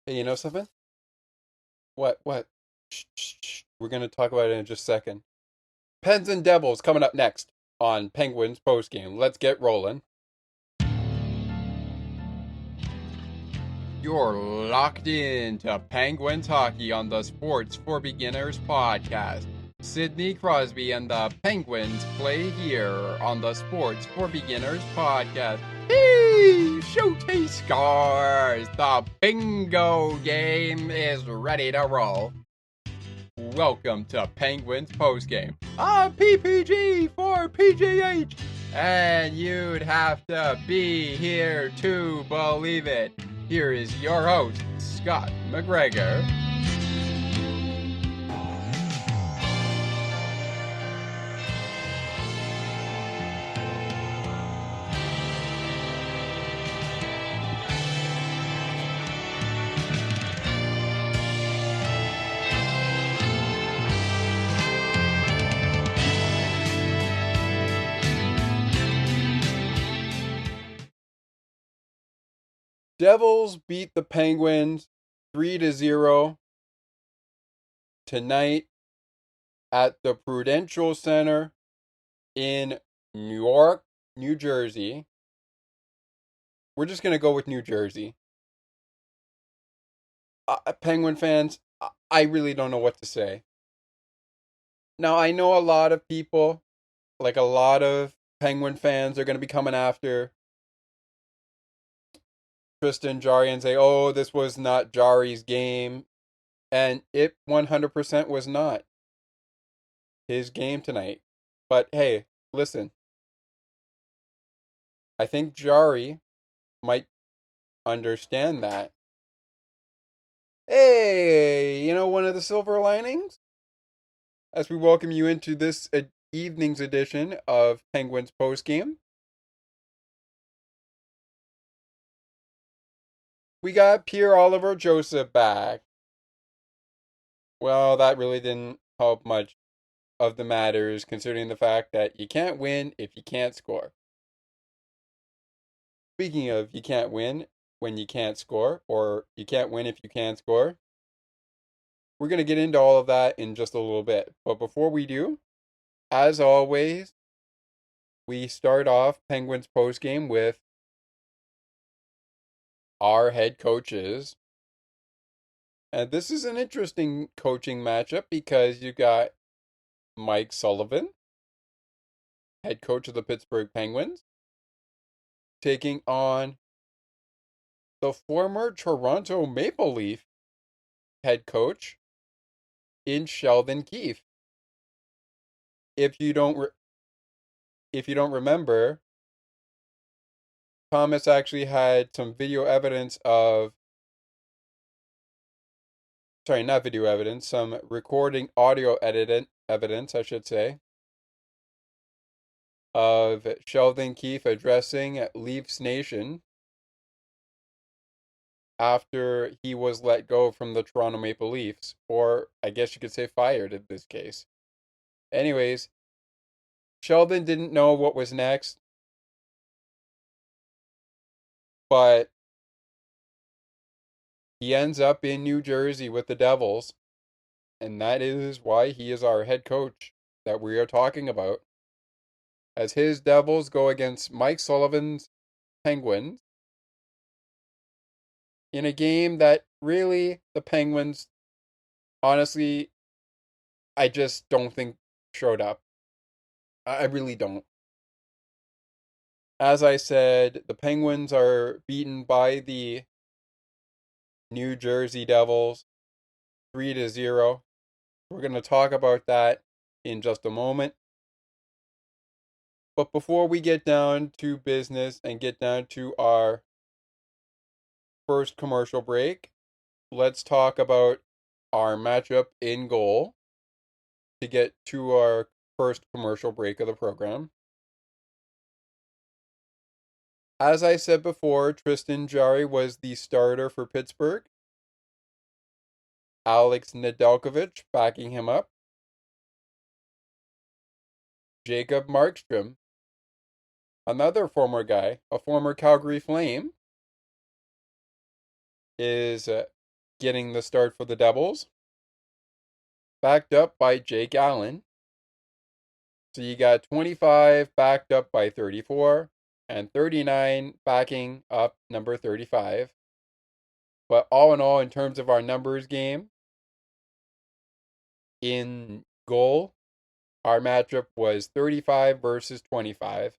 Hey, you know something? What? Shh, shh, shh. We're going to talk about it in just a second. Pens and Devils coming up next on Penguins postgame. Let's get rolling. You're locked in to Penguins hockey on the Sports for Beginners podcast. Sidney Crosby and the Penguins play here on the Sports for Beginners podcast. Hey, Shooty scores! The bingo game is ready to roll. Welcome to Penguins postgame. I'm PPG for PGH, and you'd have to be here to believe it. Here is your host, Scott McGregor. Devils beat the Penguins 3-0 tonight at the Prudential Center in Newark, New Jersey. We're just going to go with New Jersey. Penguin fans, I really don't know what to say. Now, I know a lot of people, like a lot of Penguin fans, are going to be coming after Tristan Jarry and say, oh, this was not Jarry's game. And it 100% was not his game tonight. But hey, listen, I think Jarry might understand that. Hey, you know, one of the silver linings? As we welcome you into this evening's edition of Penguins Postgame, we got Pierre-Olivier Joseph back. Well, that really didn't help much of the matters, considering the fact that you can't win if you can't score. Speaking of you can't win when you can't score, or you can't win if you can score, we're going to get into all of that in just a little bit. But before we do, as always, we start off Penguins postgame with our head coaches. And this is an interesting coaching matchup because you got Mike Sullivan, head coach of the Pittsburgh Penguins, taking on the former Toronto Maple Leaf head coach in Sheldon Keefe. If you don't remember, Thomas actually had some video evidence of not video evidence, some recording audio evidence, I should say, of Sheldon Keefe addressing Leafs Nation after he was let go from the Toronto Maple Leafs, or I guess you could say fired in this case. Anyways, Sheldon didn't know what was next, but he ends up in New Jersey with the Devils, and that is why he is our head coach that we are talking about, as his Devils go against Mike Sullivan's Penguins in a game that really the Penguins, honestly, I just don't think showed up. I really don't. As I said, the Penguins are beaten by the New Jersey Devils 3-0. We're going to talk about that in just a moment. But before we get down to business and get down to our first commercial break, let's talk about our matchup in goal to get to our first commercial break of the program. As I said before, Tristan Jarry was the starter for Pittsburgh. Alex Nedeljkovic backing him up. Jacob Markstrom, another former guy, a former Calgary Flame, is getting the start for the Devils, backed up by Jake Allen. So you got 25 backed up by 34 and 39 backing up number 35. But all in all, in terms of our numbers game, in goal, our matchup was 35 versus 25.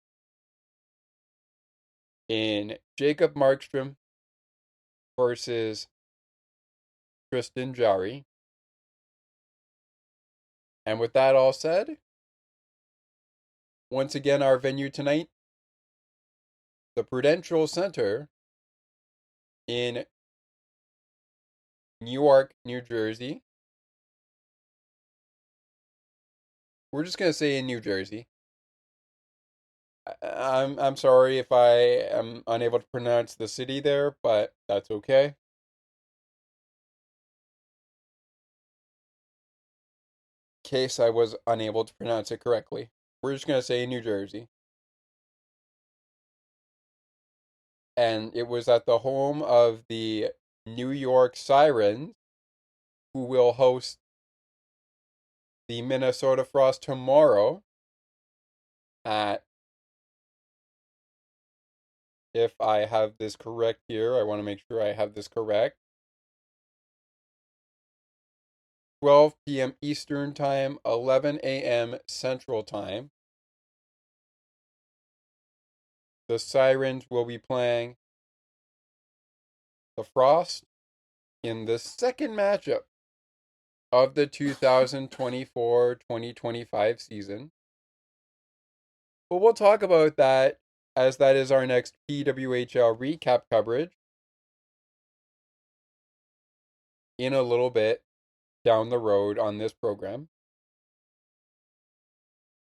In Jacob Markstrom versus Tristan Jarry. And with that all said, once again, our venue tonight, the Prudential Center in Newark, New Jersey. We're just going to say in New Jersey. I'm sorry if I am unable to pronounce the city there, but that's okay. In case I was unable to pronounce it correctly. We're just going to say New Jersey. And it was at the home of the New York Sirens, who will host the Minnesota Frost tomorrow at, if I have this correct here, I want to make sure I have this correct, 12 p.m. Eastern Time, 11 a.m. Central Time. The Sirens will be playing the Frost in the second matchup of the 2024-2025 season. But we'll talk about that as that is our next PWHL recap coverage in a little bit down the road on this program.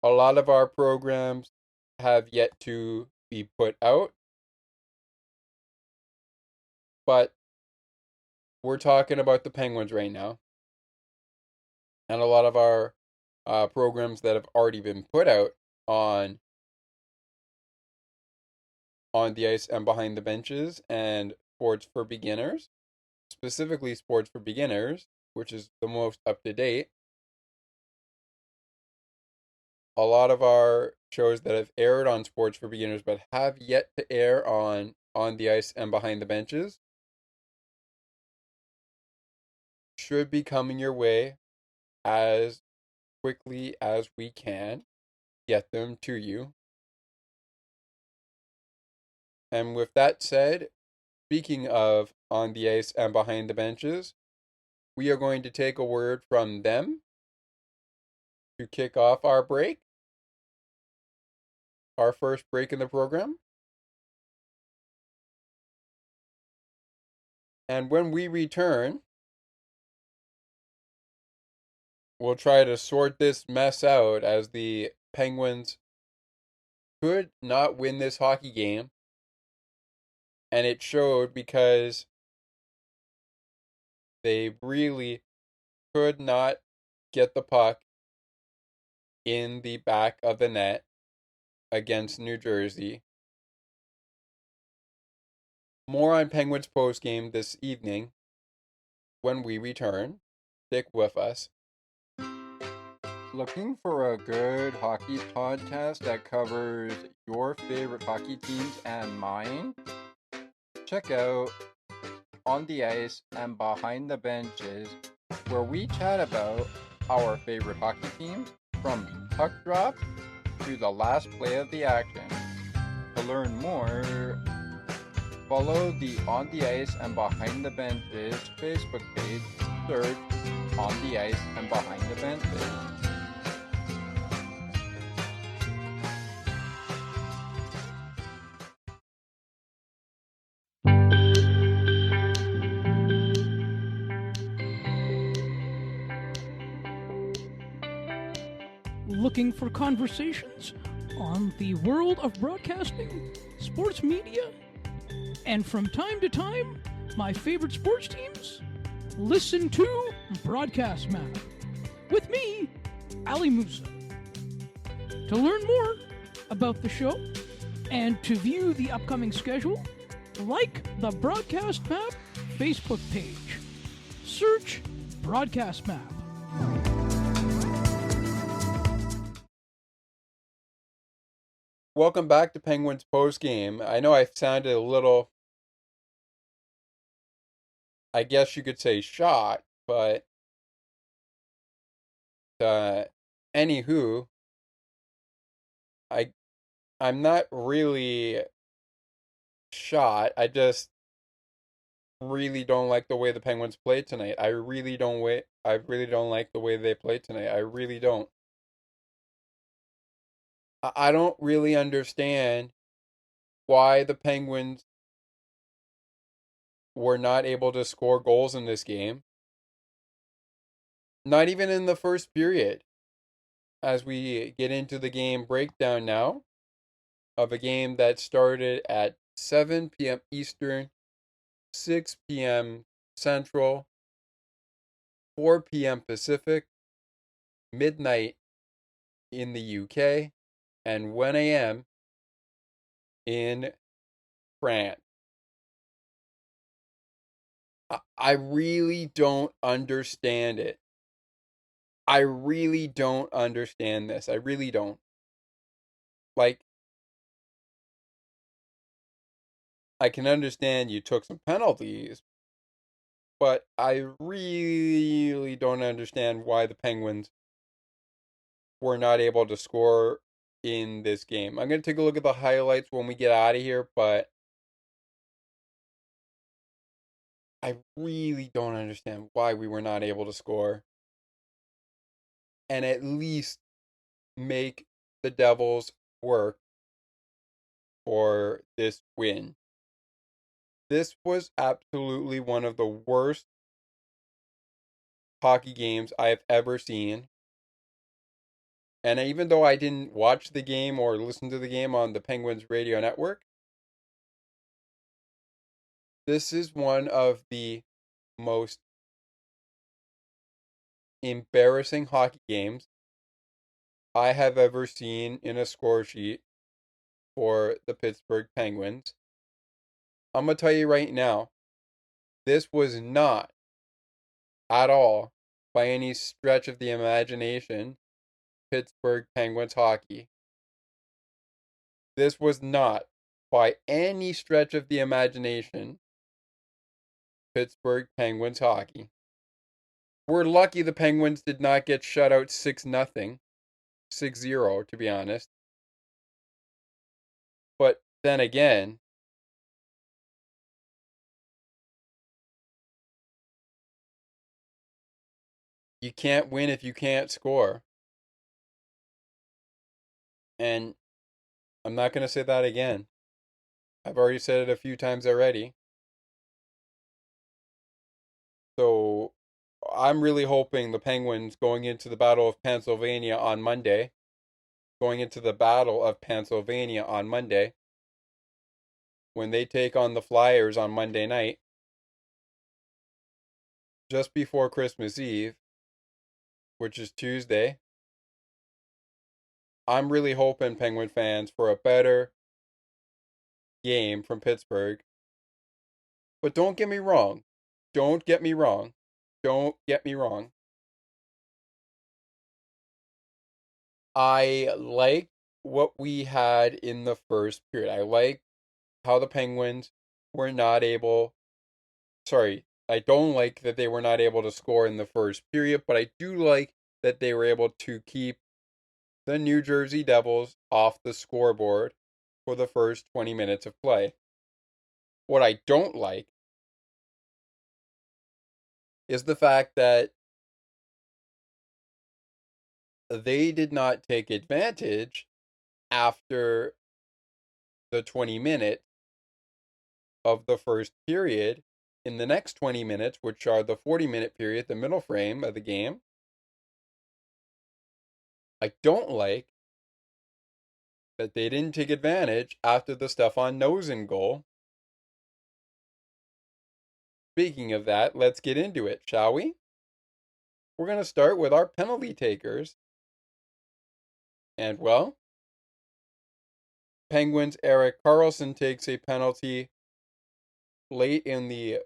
A lot of our programs have yet to be put out, but we're talking about the Penguins right now. And a lot of our programs that have already been put out on the ice and behind the benches and sports for beginners, specifically sports for beginners, which is the most up to date. A lot of our shows that have aired on sports for beginners but have yet to air on the ice and behind the benches should be coming your way as quickly as we can get them to you. And with that said, speaking of on the ice and behind the benches, we are going to take a word from them to kick off our break, our first break in the program. And when we return, we'll try to sort this mess out as the Penguins could not win this hockey game. And it showed because they really could not get the puck in the back of the net against New Jersey. More on Penguins postgame this evening when we return. Stick with us. Looking for a good hockey podcast that covers your favorite hockey teams and mine? Check out On the Ice and Behind the Benches, where we chat about our favorite hockey teams from puck drop to the last play of the action. To learn more, follow the On the Ice and Behind the Benches Facebook page. Search On the Ice and Behind the Benches. Looking for conversations on the world of broadcasting, sports media, and from time to time, my favorite sports teams? Listen to Broadcast Map with me, Ali Musa. To learn more about the show and to view the upcoming schedule, like the Broadcast Map Facebook page. Search Broadcast Map. Welcome back to Penguins Post Game. I know I sounded a little, I guess you could say, shot, but anywho, I I'm not really shot. I just really don't like the way the Penguins played tonight. I really don't like the way they played tonight. I really don't. I don't really understand why the Penguins were not able to score goals in this game. Not even in the first period. As we get into the game breakdown now of a game that started at 7 p.m. Eastern, 6 p.m. Central, 4 p.m. Pacific, midnight in the UK, and 1 a.m. in France. I really don't understand it. I really don't understand this. I really don't. Like, I can understand you took some penalties, but I really don't understand why the Penguins were not able to score in this game. I'm going to take a look at the highlights when we get out of here, but I really don't understand why we were not able to score and at least make the Devils work for this win. This was absolutely one of the worst hockey games I've ever seen. And even though I didn't watch the game or listen to the game on the Penguins radio network, this is one of the most embarrassing hockey games I have ever seen in a score sheet for the Pittsburgh Penguins. I'm going to tell you right now, this was not at all, by any stretch of the imagination, Pittsburgh Penguins hockey. This was not, by any stretch of the imagination, Pittsburgh Penguins hockey. We're lucky the Penguins did not get shut out 6-0, 6-0 to be honest. But then again, you can't win if you can't score. And I'm not going to say that again. I've already said it a few times already. So I'm really hoping the Penguins going into the Battle of Pennsylvania on Monday, when they take on the Flyers on Monday night, just before Christmas Eve, which is Tuesday. I'm really hoping, Penguin fans, for a better game from Pittsburgh. But don't get me wrong. Don't get me wrong. Don't get me wrong. I like what we had in the first period. I like how the Penguins were not able. Sorry, I don't like that they were not able to score in the first period, but I do like that they were able to keep the New Jersey Devils off the scoreboard for the first 20 minutes of play. What I don't like is the fact that they did not take advantage after the 20 minutes of the first period in the next 20 minutes, which are the 40-minute period, the middle frame of the game. I don't like that they didn't take advantage after the Stefan Noesen goal. Speaking of that, let's get into it, shall we? We're going to start with our penalty takers. And, well, Penguins' Erik Karlsson takes a penalty late in the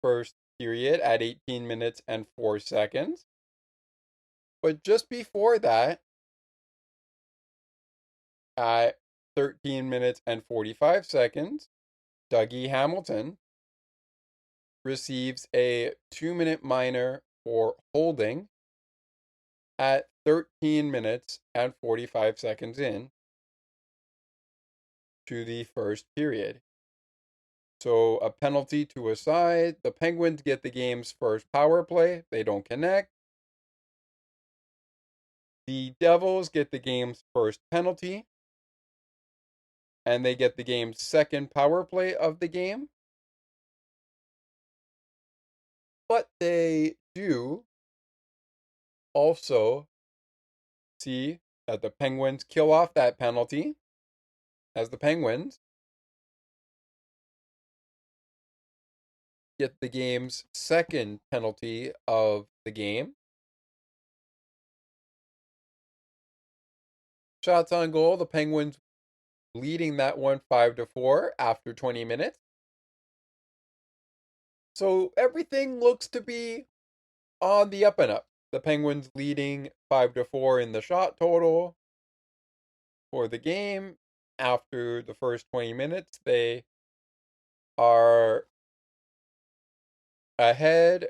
first period at 18 minutes and 4 seconds. But just before that, at 13 minutes and 45 seconds, Dougie Hamilton receives a 2-minute minor for holding at 13 minutes and 45 seconds in to the first period. So a penalty to a side. The Penguins get the game's first power play. They don't connect. The Devils get the game's first penalty. And they get the game's second power play of the game. But they do also see that the Penguins kill off that penalty as the Penguins get the game's second penalty of the game. Shots on goal, the Penguins leading that one 5-4 after 20 minutes. So everything looks to be on the up and up. The Penguins leading 5-4 in the shot total for the game. After the first 20 minutes, they are ahead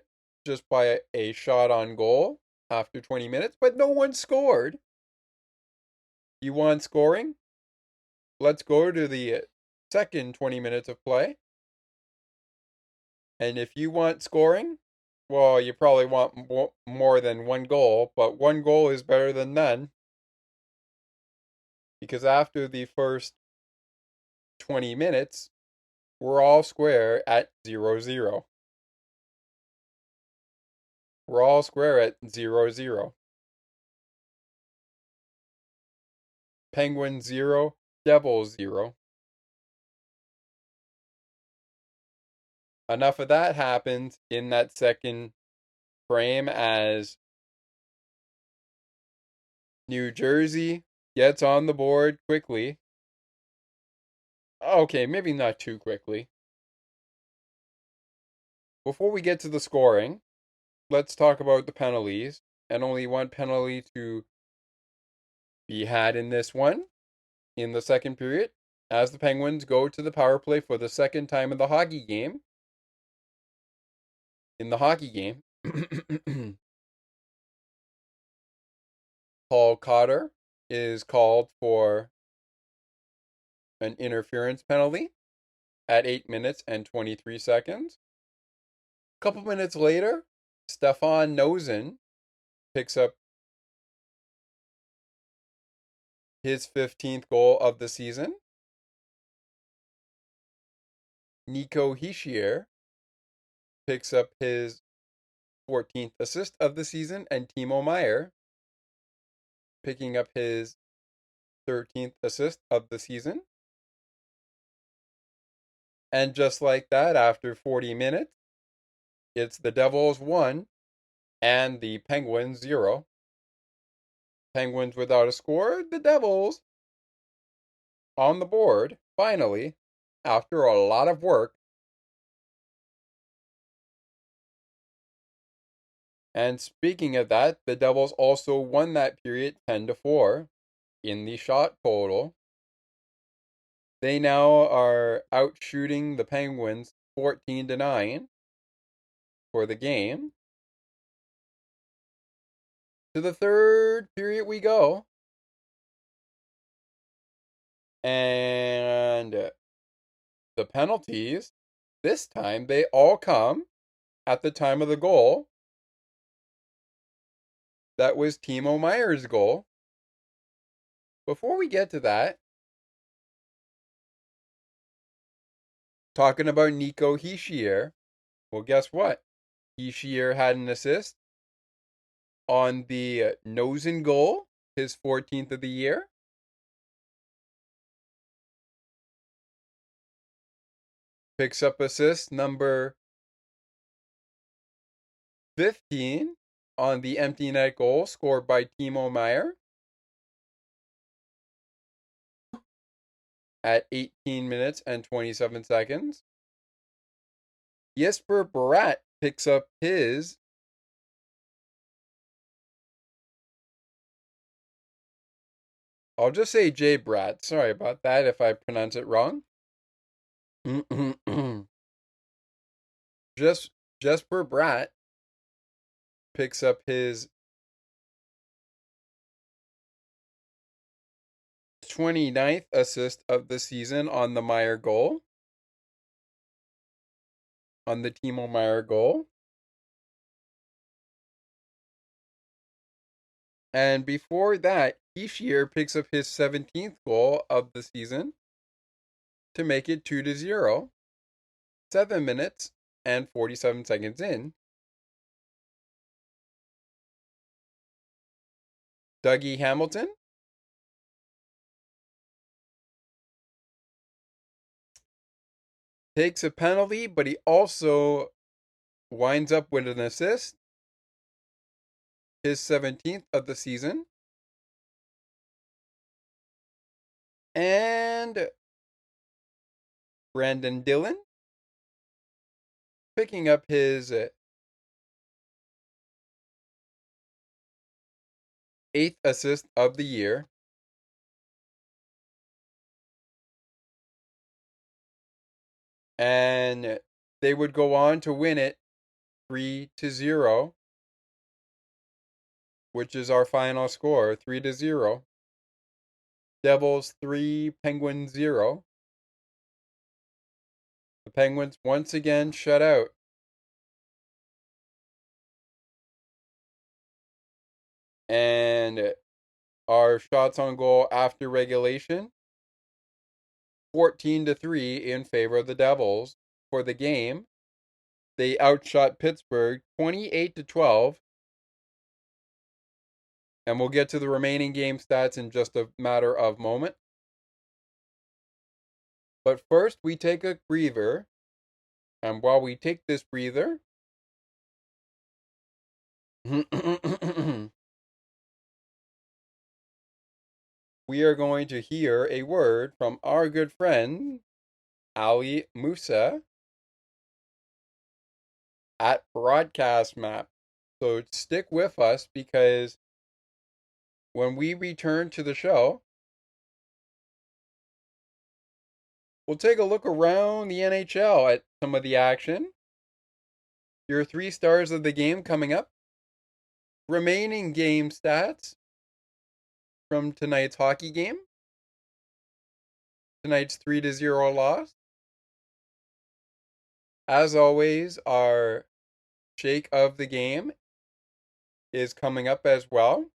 just by a shot on goal after 20 minutes, but no one scored. You want scoring? Let's go to the second 20 minutes of play. And if you want scoring, well, you probably want more than one goal, but one goal is better than none. Because after the first 20 minutes, we're all square at 0-0. We're all square at 0-0. Penguins 0, Devils 0. Enough of that happens in that second frame as New Jersey gets on the board quickly. Okay, maybe not too quickly. Before we get to the scoring, let's talk about the penalties. And only one penalty to be had in this one in the second period as the Penguins go to the power play for the second time in the hockey game. In the hockey game, Paul Cotter is called for an interference penalty at 8 minutes and 23 seconds. A couple minutes later, Stefan Noesen picks up his 15th goal of the season. Nico Hischier picks up his 14th assist of the season, and Timo Meier picking up his 13th assist of the season. And just like that, after 40 minutes, it's the Devils 1 and the Penguins 0. Penguins without a score, the Devils on the board, finally, after a lot of work. And speaking of that, the Devils also won that period 10-4 in the shot total. They now are out shooting the Penguins 14-9 for the game. To the third period we go. And the penalties, this time, they all come at the time of the goal. That was Timo Meier's goal. Before we get to that, talking about Nico Hischier, well, guess what? Hischier had an assist on the Noesen goal, his 14th of the year. Picks up assist number 15 on the empty net goal scored by Timo Meier at 18 minutes and 27 seconds. Jesper Bratt picks up his I'll just say Jay Bratt. Sorry about that if I pronounce it wrong. Jesper Bratt picks up his 29th assist of the season on the Meyer goal. On the Timo Meyer goal. And before that, Ishier picks up his 17th goal of the season to make it 2-0, 7 minutes and 47 seconds in. Dougie Hamilton takes a penalty, but he also winds up with an assist. His 17th of the season. And Brandon Dillon picking up his 8th assist of the year. And they would go on to win it 3-0, which is our final score, 3-0. Devils 3, Penguins 0. The Penguins once again shut out. And our shots on goal after regulation, 14-3 in favor of the Devils. For the game, they outshot Pittsburgh 28-12. And we'll get to the remaining game stats in just a matter of moment. But first, we take a breather. And while we take this breather, we are going to hear a word from our good friend, Ali Musa, at Broadcast Map. So stick with us, because when we return to the show, we'll take a look around the NHL at some of the action. Your 3 stars of the game coming up. Remaining game stats from tonight's hockey game. Tonight's 3-0 loss. As always, our shake of the game is coming up as well.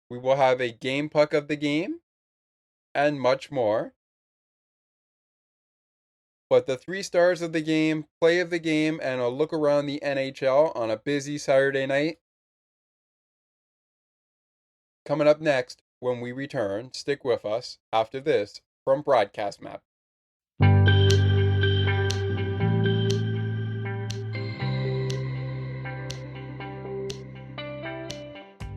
We will have a game puck of the game and much more. But the 3 stars of the game, play of the game, and a look around the NHL on a busy Saturday night. Coming up next when we return. Stick with us after this from Broadcast Map.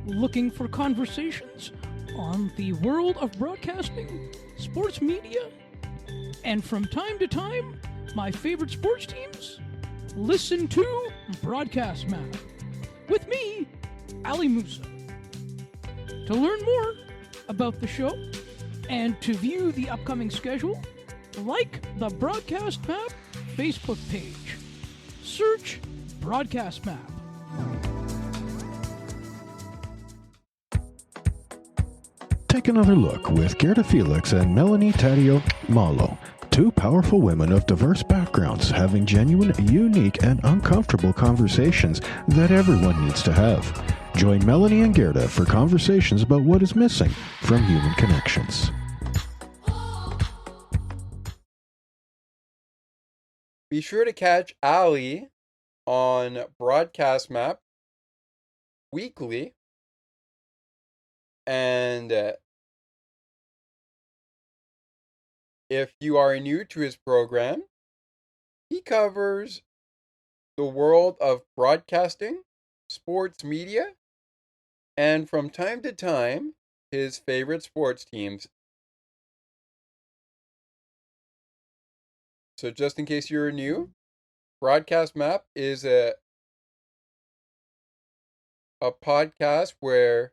Looking for conversations on the world of broadcasting, sports media, and from time to time, my favorite sports teams? Listen to Broadcast Map with me, Ali Musa. To learn more about the show and to view the upcoming schedule, like the Broadcast Map Facebook page. Search Broadcast Map. Take another look with Gerda Felix and Melanie Taddeo Malo, 2 powerful women of diverse backgrounds having genuine, unique, and uncomfortable conversations that everyone needs to have. Join Melanie and Gerda for conversations about what is missing from human connections. Be sure to catch Ali on Broadcast Map weekly. And if you are new to his program, he covers the world of broadcasting, sports media, and from time to time, his favorite sports teams. So just in case you're new, Broadcast Map is a podcast where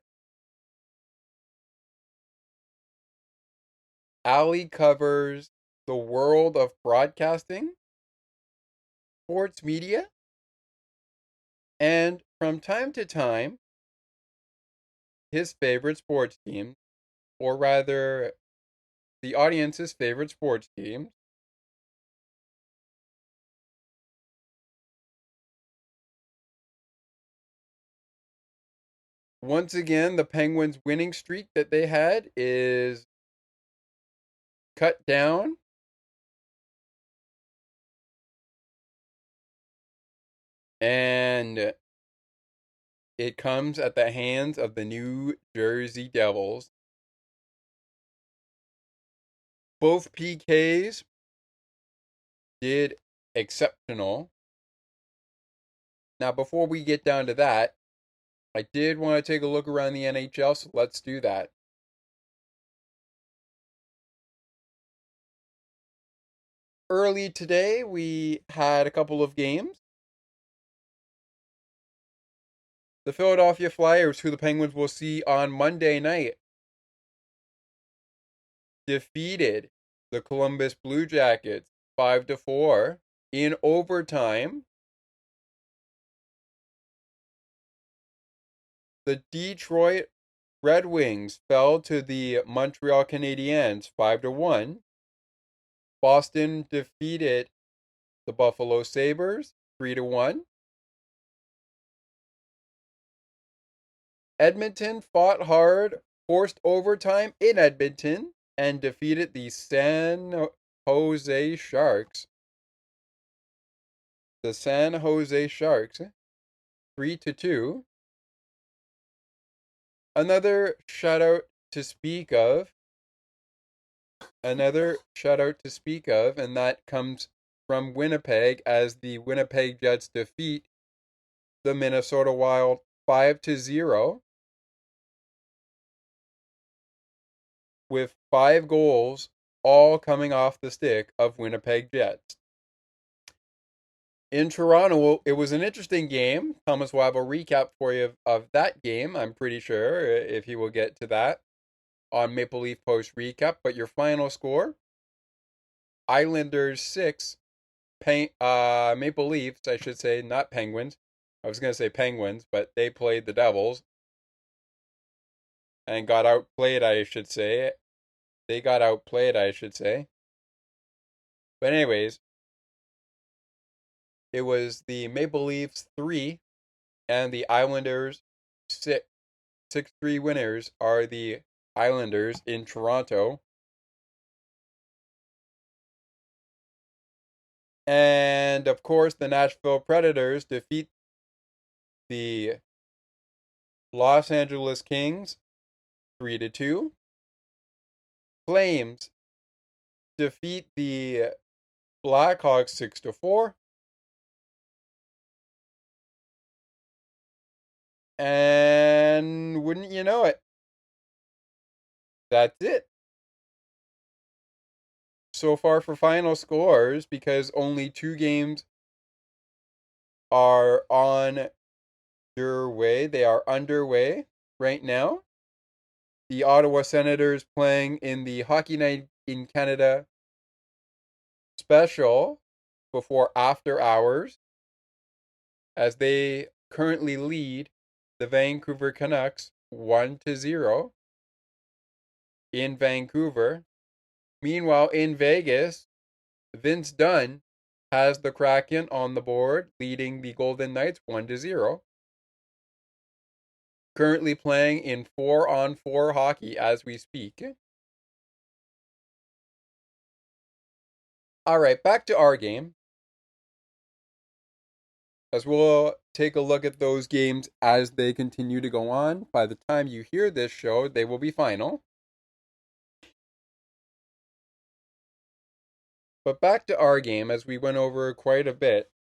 Ali covers the world of broadcasting, sports media, and from time to time, his favorite sports team, or rather, the audience's favorite sports teams. Once again, the Penguins' winning streak that they had is cut down. And it comes at the hands of the New Jersey Devils. Both PKs did exceptional. Now, before we get down to that, I did want to take a look around the NHL, so let's do that. Early today, we had a couple of games. The Philadelphia Flyers, who the Penguins will see on Monday night, defeated the Columbus Blue Jackets 5-4 in overtime. The Detroit Red Wings fell to the Montreal Canadiens 5-1. Boston defeated the Buffalo Sabres 3-1. Edmonton fought hard, forced overtime in Edmonton, and defeated the San Jose Sharks. The San Jose Sharks 3-2. Another shout out to speak of, and that comes from Winnipeg as the Winnipeg Jets defeat the Minnesota Wild 5-0 with 5 goals all coming off the stick of Winnipeg Jets. In Toronto, it was an interesting game. Thomas will have a recap for you of that game, I'm pretty sure, if he will get to that on Maple Leaf Post recap. But your final score, Islanders 6, Maple Leafs, I should say, not Penguins. I was going to say Penguins, but they played the Devils and got outplayed, I should say. They got outplayed, I should say. But anyways, it was the Maple Leafs 3 and the Islanders 6. 6-3 winners are the Islanders in Toronto. And of course, the Nashville Predators defeat the Los Angeles Kings 3-2. Flames defeat the Blackhawks 6-4. And wouldn't you know it, that's it. So far for final scores, because only 2 games are on their way. They are underway right now. The Ottawa Senators playing in the Hockey Night in Canada special before after hours, as they currently lead the Vancouver Canucks 1-0 in Vancouver. Meanwhile, in Vegas, Vince Dunn has the Kraken on the board, leading the Golden Knights 1-0. Currently playing in 4-on-4 hockey as we speak. All right, back to our game, as we'll take a look at those games as they continue to go on. By the time you hear this show, they will be final. But back to our game, as we went over quite a bit.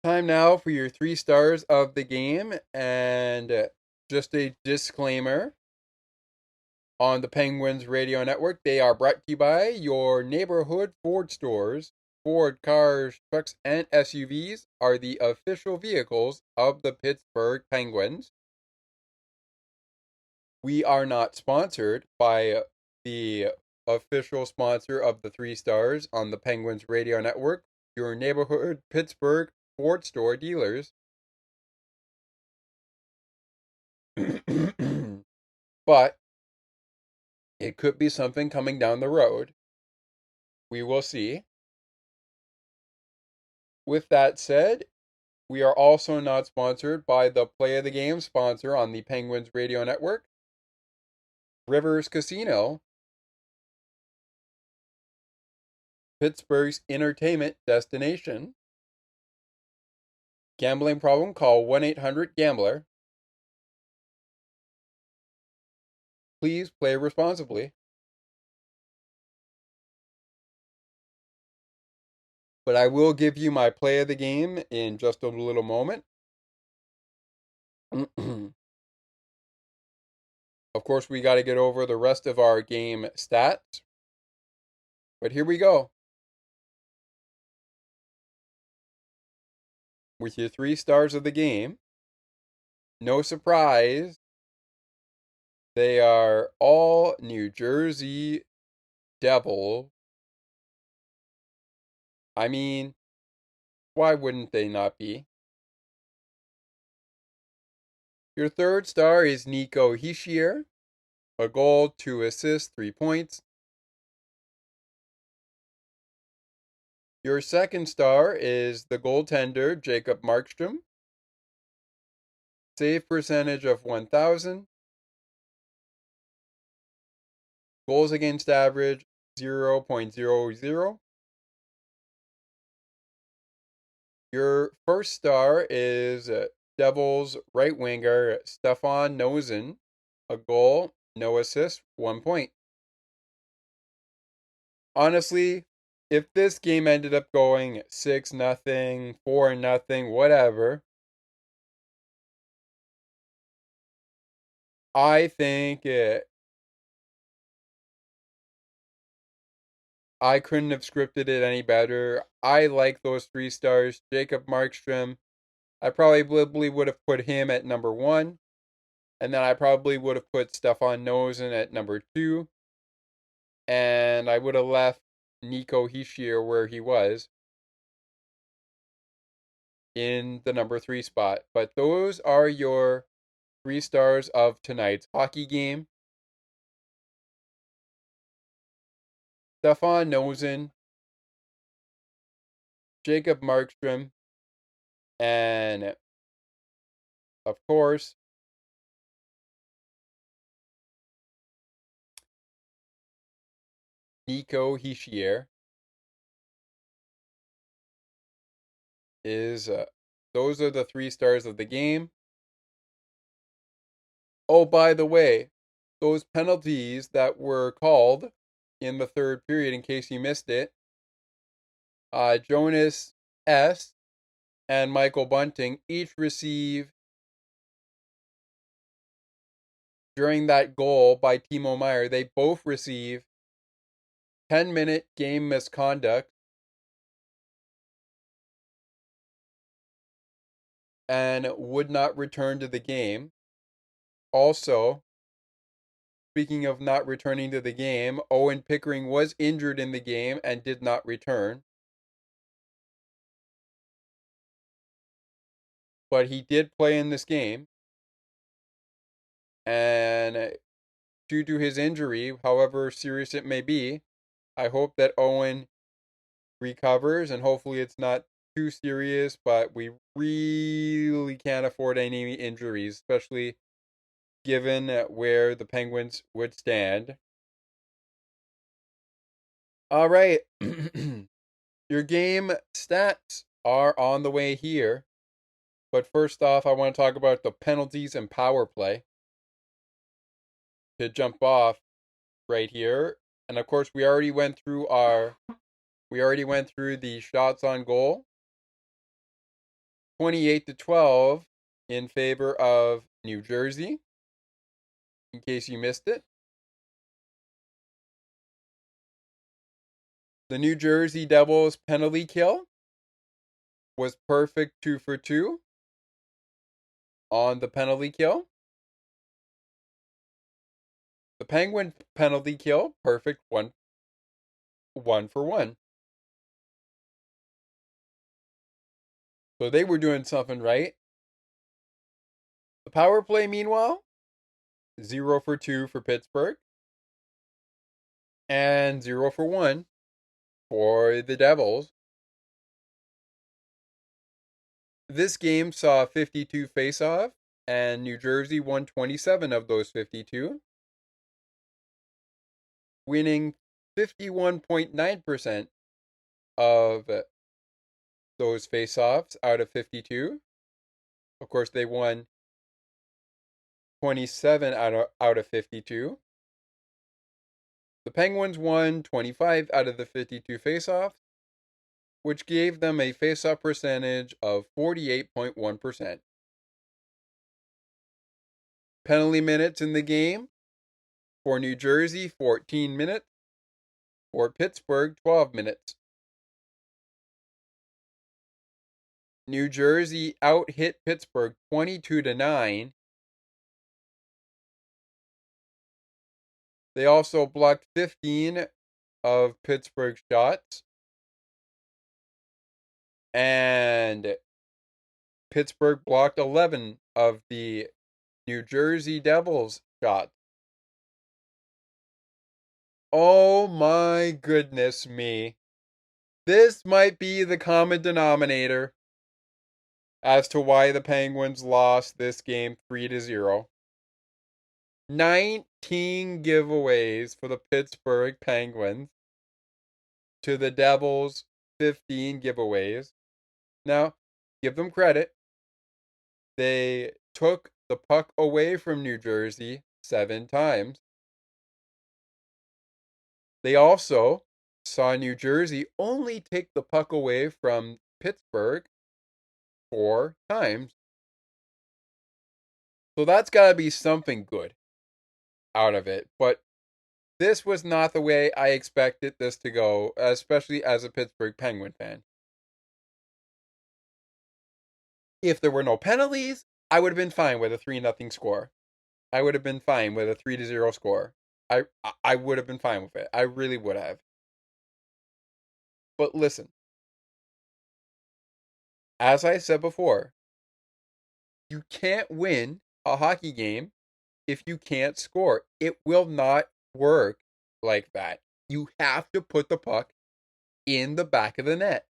Time now for your 3 stars of the game, and just a disclaimer. on the Penguins Radio Network. They are brought to you by your neighborhood Ford stores. Ford cars, trucks, and SUVs are the official vehicles of the Pittsburgh Penguins. We are not sponsored by the official sponsor of the 3 stars on the Penguins Radio Network, your neighborhood Pittsburgh Ford store dealers. But it could be something coming down the road. We will see. With that said, we are also not sponsored by the Play of the Game sponsor on the Penguins Radio Network, Rivers Casino, Pittsburgh's entertainment destination. Gambling problem? Call 1-800-GAMBLER. Please play responsibly. But I will give you my play of the game in just a little moment. Of course, we got to get over the rest of our game stats. But here we go. With your 3 stars of the game, no surprise, they are all New Jersey Devil. I mean, why wouldn't they not be? Your 3rd star is Nico Hischier, a goal, 2 assists, 3 points. Your 2nd star is the goaltender, Jacob Markstrom. Save percentage of 1,000. Goals against average, 0.00. Your 1st star is Devils right winger, Stefan Noesen. A goal, no assist, 1 point. Honestly, if this game ended up going 6-0, 4-0, whatever, I think I couldn't have scripted it any better. I like those 3 stars. Jacob Markstrom, I probably would have put him at number 1. And then I probably would have put Stefan Noesen at number 2. And I would have left Nico Hischier where he was in the number 3 spot. But those are your 3 stars of tonight's hockey game. Stefan Noesen, Jacob Markstrom, and of course, Nico Hischier is those are the 3 stars of the game. Oh, by the way, those penalties that were called in the 3rd period, in case you missed it, Jonas S. and Michael Bunting each receive, during that goal by Timo Meier, they both receive 10-minute game misconduct and would not return to the game. Also, speaking of not returning to the game, Owen Pickering was injured in the game and did not return. But he did play in this game. And due to his injury, however serious it may be, I hope that Owen recovers, and hopefully it's not too serious, but we really can't afford any injuries, especially given where the Penguins would stand. All right. Your game stats are on the way here. But first off, I want to talk about the penalties and power play. To jump off right here. And of course, we already went through the shots on goal. 28-12 in favor of New Jersey, in case you missed it. The New Jersey Devils penalty kill was perfect 2 for 2 on the penalty kill. The Penguin penalty kill, perfect 1 for 1. So they were doing something right. The power play, meanwhile, 0 for 2 for Pittsburgh. And 0 for 1 for the Devils. This game saw 52 face-off, and New Jersey won 27 of those 52, winning 51.9% of those face-offs out of 52. Of course, they won 27 out of 52. The Penguins won 25 out of the 52 face-offs, which gave them a face-off percentage of 48.1%. Penalty minutes in the game for New Jersey, 14 minutes. For Pittsburgh, 12 minutes. New Jersey out-hit Pittsburgh 22-9. They also blocked 15 of Pittsburgh's shots. And Pittsburgh blocked 11 of the New Jersey Devils shots. Oh my goodness me. This might be the common denominator as to why the Penguins lost this game 3-0. 19 giveaways for the Pittsburgh Penguins to the Devils' 15 giveaways. Now, give them credit. They took the puck away from New Jersey 7 times. They also saw New Jersey only take the puck away from Pittsburgh 4 times. So that's got to be something good out of it. But this was not the way I expected this to go, especially as a Pittsburgh Penguin fan. If there were no penalties, I would have been fine with a 3-0 score. I would have been fine with a 3-0 score. I would have been fine with it. I really would have. But listen, as I said before, you can't win a hockey game if you can't score. It will not work like that. You have to put the puck in the back of the net.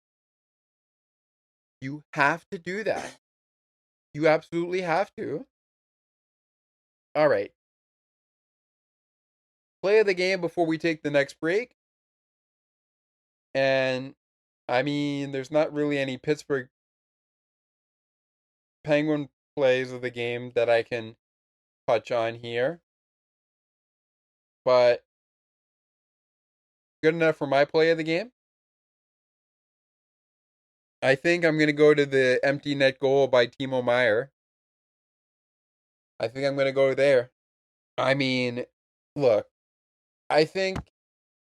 You have to do that. You absolutely have to. All right. Play of the game before we take the next break. And, I mean, there's not really any Pittsburgh Penguin plays of the game that I can touch on here. But good enough for my play of the game. I think I'm going to go to the empty net goal by Timo Meier. I think I'm going to go there. I mean, look, I think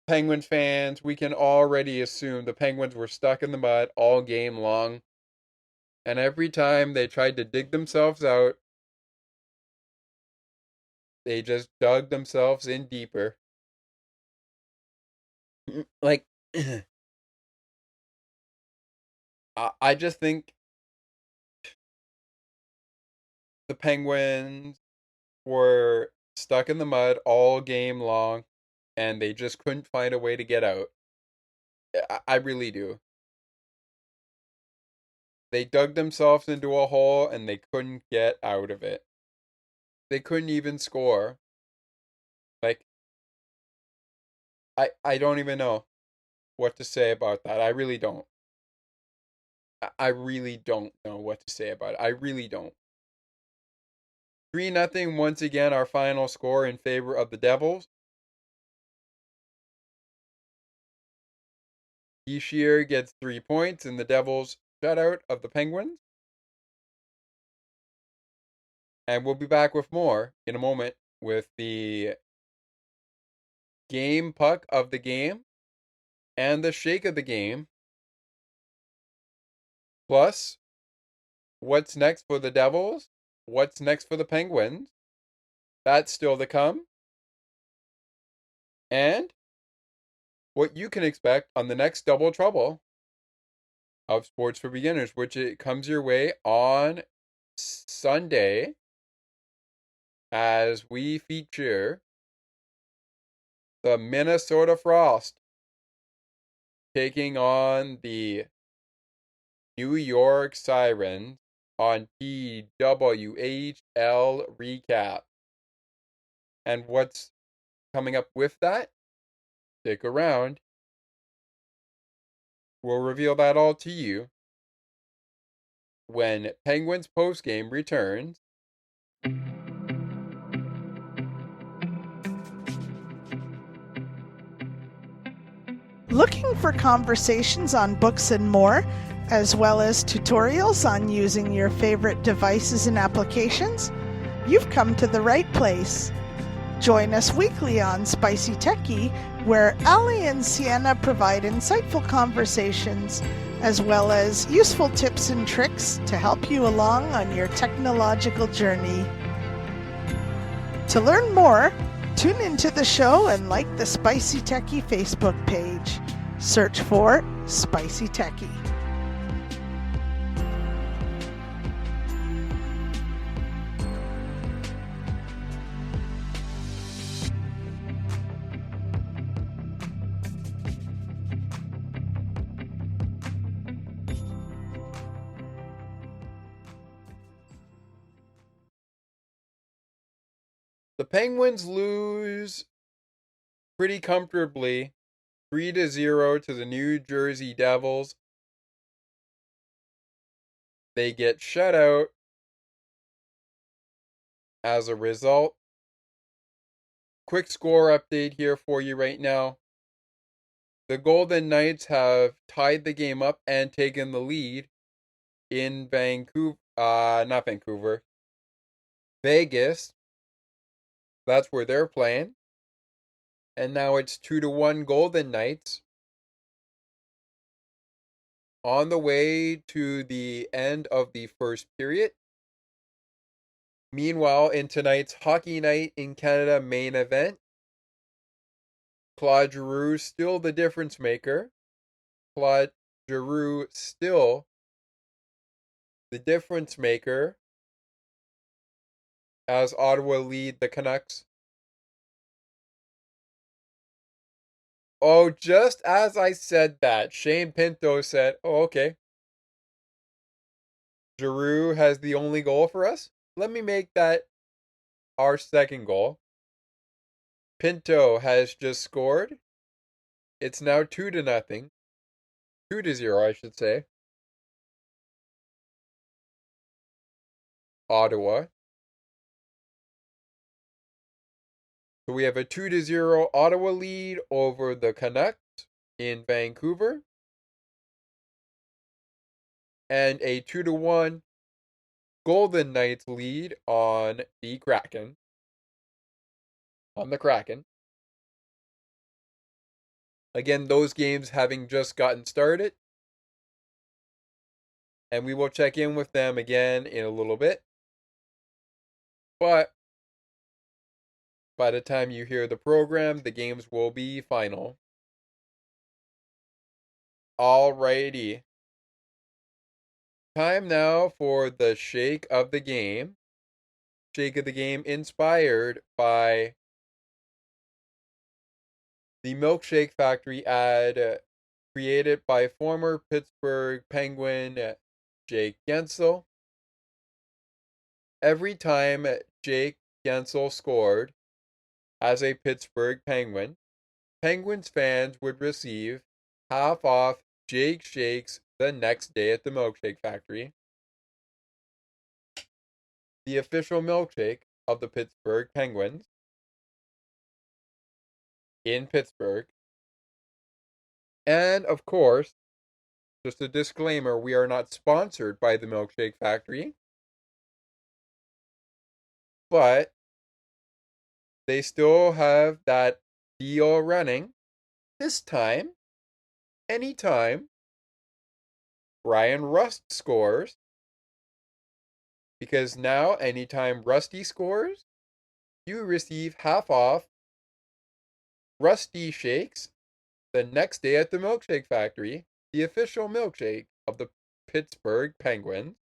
Penguins fans, we can already assume the Penguins were stuck in the mud all game long. And every time they tried to dig themselves out, they just dug themselves in deeper. Like, I just think the Penguins were stuck in the mud all game long, and they just couldn't find a way to get out. I really do. They dug themselves into a hole, and they couldn't get out of it. They couldn't even score. Like, I don't even know what to say about that. I really don't. I really don't know what to say about it. I really don't. 3-0 once again, our final score in favor of the Devils. Ishier gets 3 points in the Devils' shutout of the Penguins. And we'll be back with more in a moment with the game puck of the game and the shake of the game. Plus, what's next for the Devils? What's next for the Penguins? That's still to come. And what you can expect on the next Double Trouble of Sports for Beginners, which it comes your way on Sunday as we feature the Minnesota Frost taking on the New York Sirens on PWHL Recap. And what's coming up with that? Stick around. We'll reveal that all to you when Penguins postgame returns. Looking for conversations on books and more, as well as tutorials on using your favorite devices and applications? You've come to the right place. Join us weekly on Spicy Techie, where Ali and Sienna provide insightful conversations, as well as useful tips and tricks to help you along on your technological journey. To learn more, tune into the show and like the Spicy Techie Facebook page. Search for Spicy Techie. The Penguins lose pretty comfortably 3-0 to the New Jersey Devils. They get shut out as a result. Quick score update here for you right now. The Golden Knights have tied the game up and taken the lead in Vegas. That's where they're playing. And now it's 2-1 Golden Knights. On the way to the end of the first period. Meanwhile, in tonight's Hockey Night in Canada main event, Claude Giroux still the difference maker. Claude Giroux still the difference maker as Ottawa lead the Canucks. Oh, just as I said that, Shane Pinto said, oh, okay. Giroux has the only goal for us. Let me make that our second goal. Pinto has just scored. It's now 2-0. 2-0, I should say. Ottawa. So we have a 2-0 Ottawa lead over the Canucks in Vancouver. And a 2-1 Golden Knights lead on the Kraken. On the Kraken. Again, those games having just gotten started. And we will check in with them again in a little bit. But by the time you hear the program, the games will be final. Alrighty. Time now for the shake of the game. Shake of the game inspired by the Milkshake Factory ad created by former Pittsburgh Penguin Jake Gensel. Every time Jake Gensel scored as a Pittsburgh Penguin, Penguins fans would receive half off Jake Shakes the next day at the Milkshake Factory. The official milkshake of the Pittsburgh Penguins in Pittsburgh. And of course, just a disclaimer, we are not sponsored by the Milkshake Factory. But they still have that deal running. This time, anytime Brian Rust scores, because now anytime Rusty scores, you receive half off Rusty Shakes the next day at the Milkshake Factory, the official milkshake of the Pittsburgh Penguins.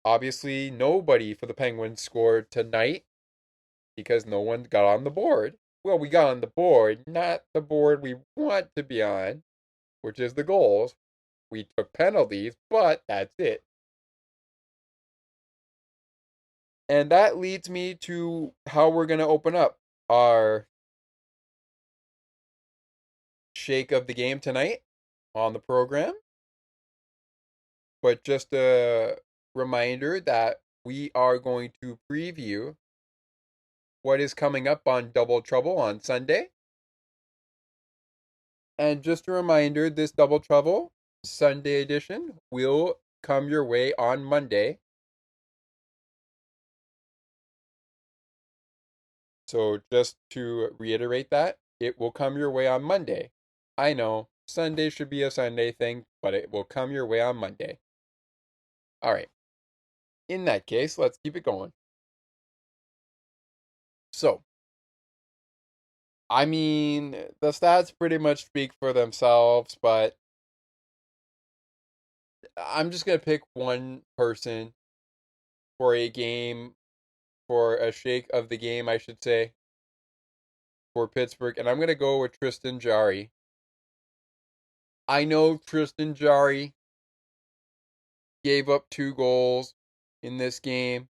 Obviously, nobody for the Penguins scored tonight because no one got on the board. Well, we got on the board, not the board we want to be on, which is the goals. We took penalties, but that's it. And that leads me to how we're going to open up our shake of the game tonight on the program. But just a reminder that we are going to preview what is coming up on Double Trouble on Sunday. And just a reminder, this Double Trouble Sunday edition will come your way on Monday. So just to reiterate that, it will come your way on Monday. I know, Sunday should be a Sunday thing, but it will come your way on Monday. All right. In that case, let's keep it going. So, I mean, the stats pretty much speak for themselves, but I'm just going to pick one person for a game, for a shake of the game, I should say, for Pittsburgh, and I'm going to go with Tristan Jarry. I know Tristan Jarry gave up 2 goals in this game.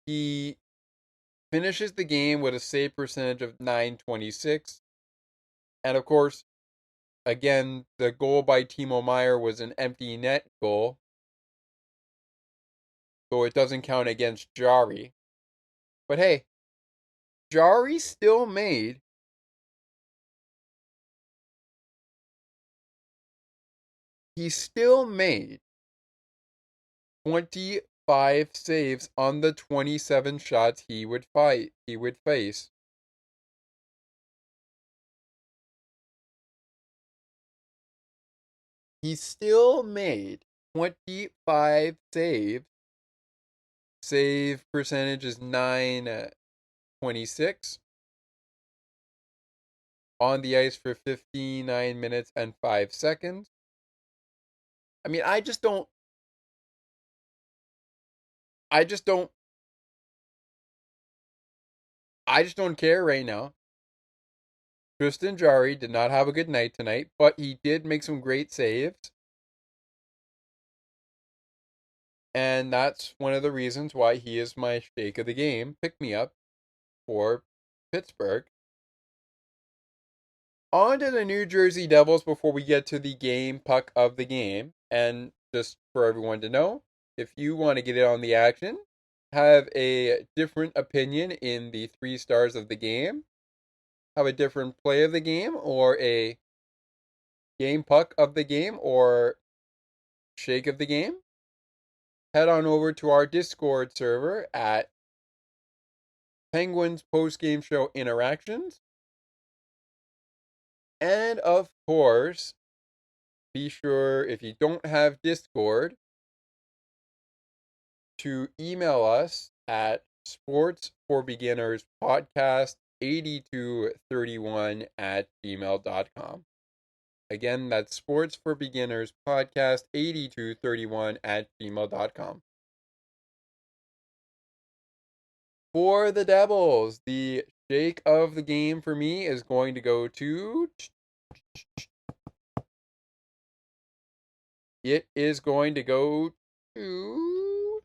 He finishes the game with a save percentage of .926. And of course, again, the goal by Timo Meier was an empty net goal, so it doesn't count against Jarry. But hey, Jarry still made he still made 25 saves on the 27 shots he would face. He still made 25 saves. Save percentage is .926. On the ice for 59 minutes and 5 seconds. I mean, I just don't care right now. Tristan Jarry did not have a good night tonight, but he did make some great saves. And that's one of the reasons why he is my shake of the game, pick me up for Pittsburgh. On to the New Jersey Devils before we get to the game puck of the game. And just for everyone to know, if you want to get in on the action, have a different opinion in the 3 stars of the game, have a different play of the game, or a game puck of the game, or shake of the game, head on over to our Discord server at Penguins Postgame Show Interactions. And of course, be sure, if you don't have Discord, to email us at sportsforbeginnerspodcast8231@gmail.com. Again, that's sportsforbeginnerspodcast8231@gmail.com. For the Devils, the shake of the game for me is going to go to... It is going to go to...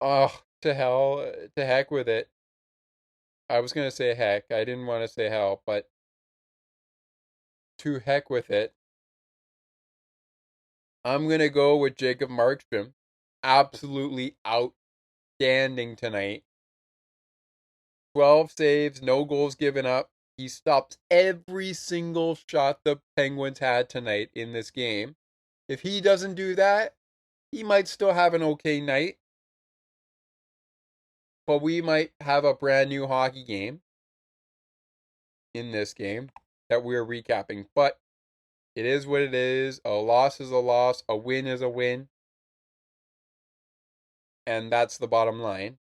Oh, to heck with it. I was going to say heck. I didn't want to say hell, but to heck with it. I'm going to go with Jacob Markstrom. Absolutely outstanding tonight. 12 saves, no goals given up. He stops every single shot the Penguins had tonight in this game. If he doesn't do that, he might still have an okay night. but we might have a brand new hockey game in this game that we're recapping. But it is what it is. A loss is a loss. A win is a win. And that's the bottom line.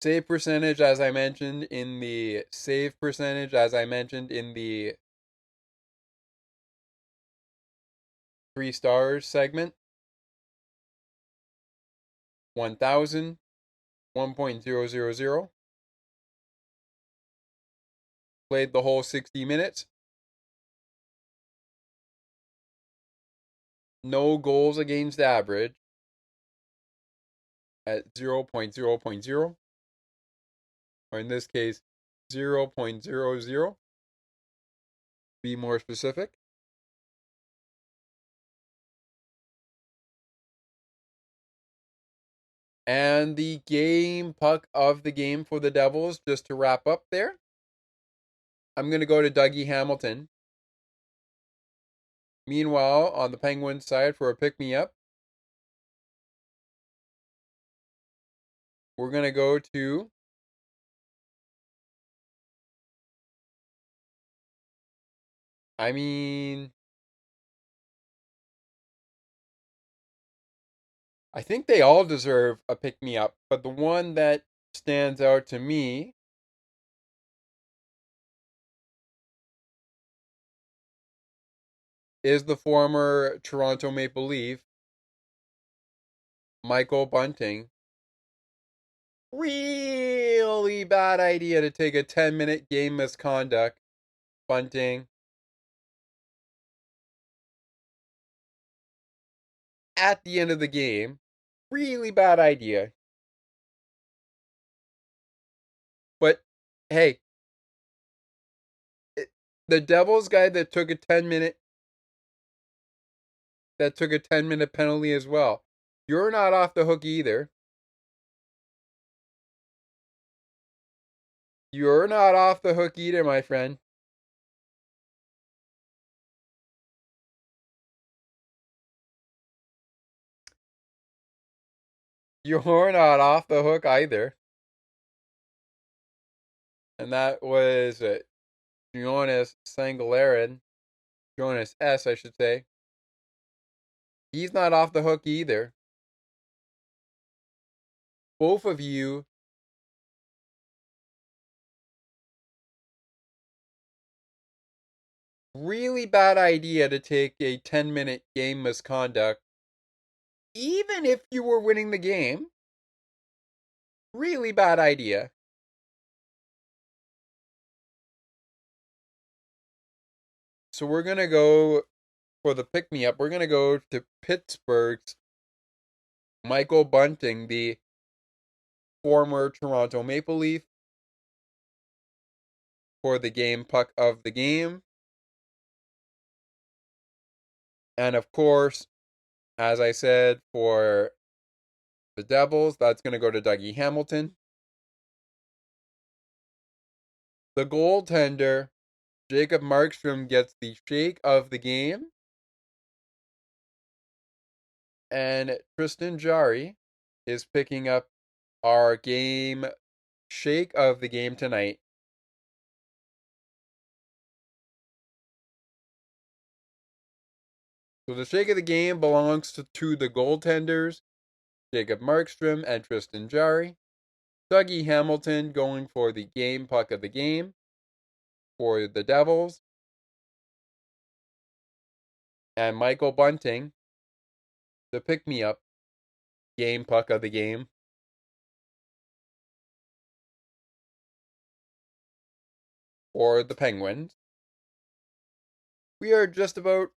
Save percentage, as I mentioned in the 3 stars segment. 1,000, 1.000. Played the whole 60 minutes. No goals against average at 0.0.0. Or in this case, 0.00. Be more specific. And the game puck of the game for the Devils, just to wrap up there, I'm going to go to Dougie Hamilton. Meanwhile, on the Penguins side for a pick-me-up, we're going to go to I think they all deserve a pick-me-up, but the one that stands out to me is the former Toronto Maple Leaf, Michael Bunting. Really bad idea to take a 10-minute game misconduct, Bunting. At the end of the game. Really bad idea. But, hey, the Devils guy that took a 10-minute penalty as well. You're not off the hook either. You're not off the hook either, my friend. You're not off the hook either. And that was Jonas Sangalerin. Jonas S., I should say. He's not off the hook either. Both of you really bad idea to take a 10-minute game misconduct, even if you were winning the game. Really bad idea. So we're going to go for the pick-me-up. We're going to go to Pittsburgh's Michael Bunting, the former Toronto Maple Leaf, for the game puck of the game. And of course, as I said, for the Devils, that's going to go to Dougie Hamilton. The goaltender, Jacob Markstrom, gets the shake of the game. And Tristan Jarry is picking up our game shake of the game tonight. So the shake of the game belongs to the goaltenders, Jacob Markstrom and Tristan Jarry. Dougie Hamilton going for the game puck of the game for the Devils. And Michael Bunting, the pick-me-up, game puck of the game for the Penguins. We are just about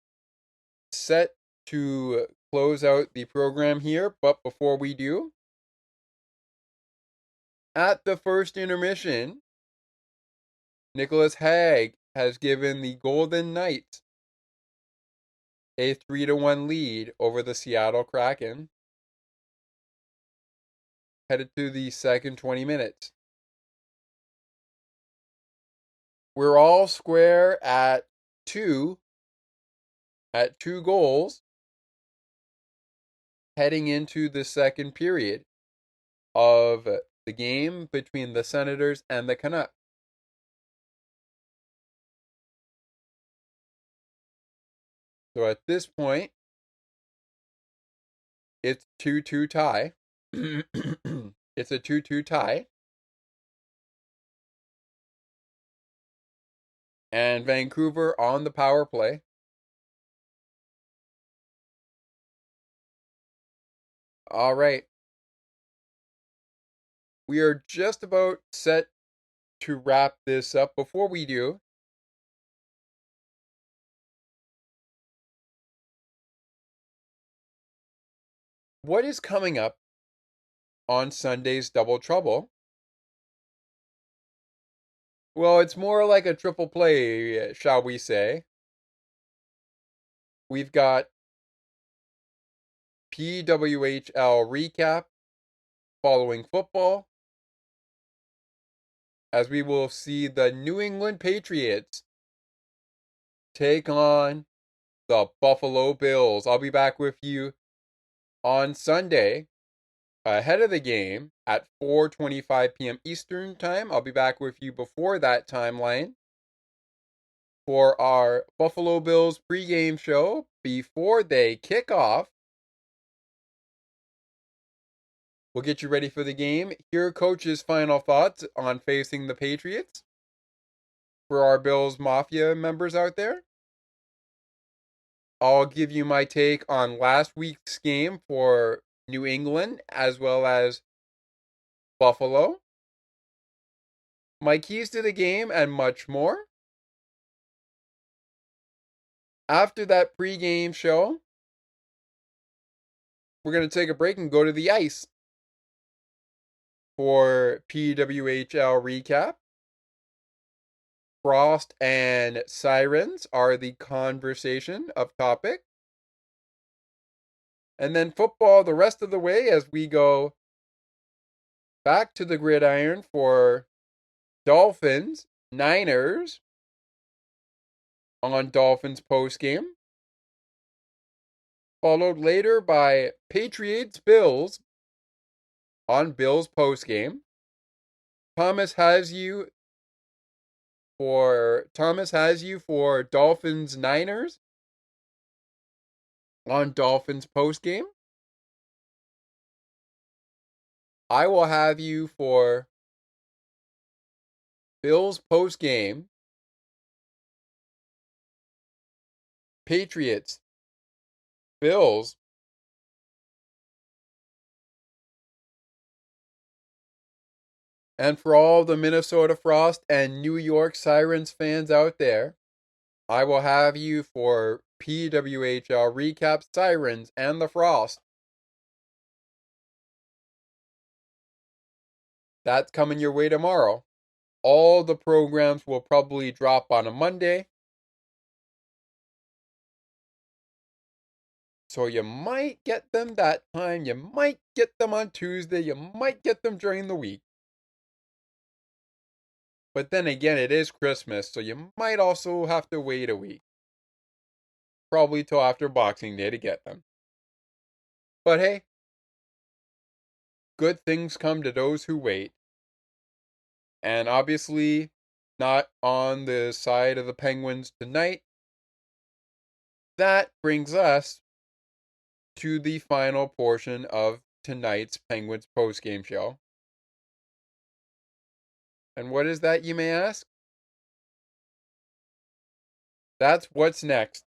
set to close out the program here, but before we do, at the first intermission, Nicholas Hague has given the Golden Knights a 3-1 lead over the Seattle Kraken, headed to the second 20 minutes. We're all square at 2 goals. heading into the second period of the game between the Senators and the Canucks. So at this point, it's 2-2 tie. It's a 2-2 tie. And Vancouver on the power play. All right. We are just about set to wrap this up. Before we do, what is coming up on Sunday's Double Trouble? Well, it's more like a triple play, shall we say. We've got PWHL recap following football, as we will see the New England Patriots take on the Buffalo Bills. I'll be back with you on Sunday ahead of the game at 4:25 p.m. Eastern Time. I'll be back with you before that timeline for our Buffalo Bills pregame show before they kick off. We'll get you ready for the game. Here are Coach's final thoughts on facing the Patriots for our Bills Mafia members out there. I'll give you my take on last week's game for New England as well as Buffalo, my keys to the game, and much more. After that pregame show, we're going to take a break and go to the ice for PWHL recap. Frost and Sirens are the conversation of topic. And then football the rest of the way as we go back to the gridiron for Dolphins, Niners on Dolphins postgame. Followed later by Patriots, Bills on Bills postgame. Thomas has you for Dolphins, Niners on Dolphins postgame. I will have you for Bills postgame, Patriots, Bills, and for all the Minnesota Frost and New York Sirens fans out there, I will have you for PWHL recap, Sirens, and the Frost. That's coming your way tomorrow. All the programs will probably drop on a Monday. So you might get them that time. You might get them on Tuesday. You might get them during the week. But then again, it is Christmas, so you might also have to wait a week. Probably till after Boxing Day to get them. But hey, good things come to those who wait. And obviously, not on the side of the Penguins tonight. That brings us to the final portion of tonight's Penguins postgame show. And what is that, you may ask? That's what's next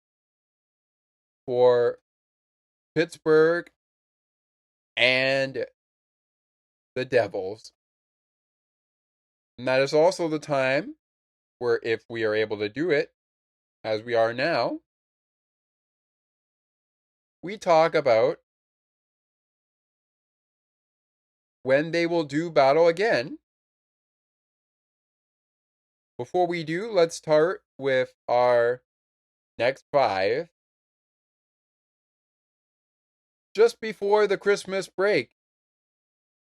for Pittsburgh and the Devils. And that is also the time where, if we are able to do it, as we are now, we talk about when they will do battle again. Before we do, let's start with our next five. Just before the Christmas break,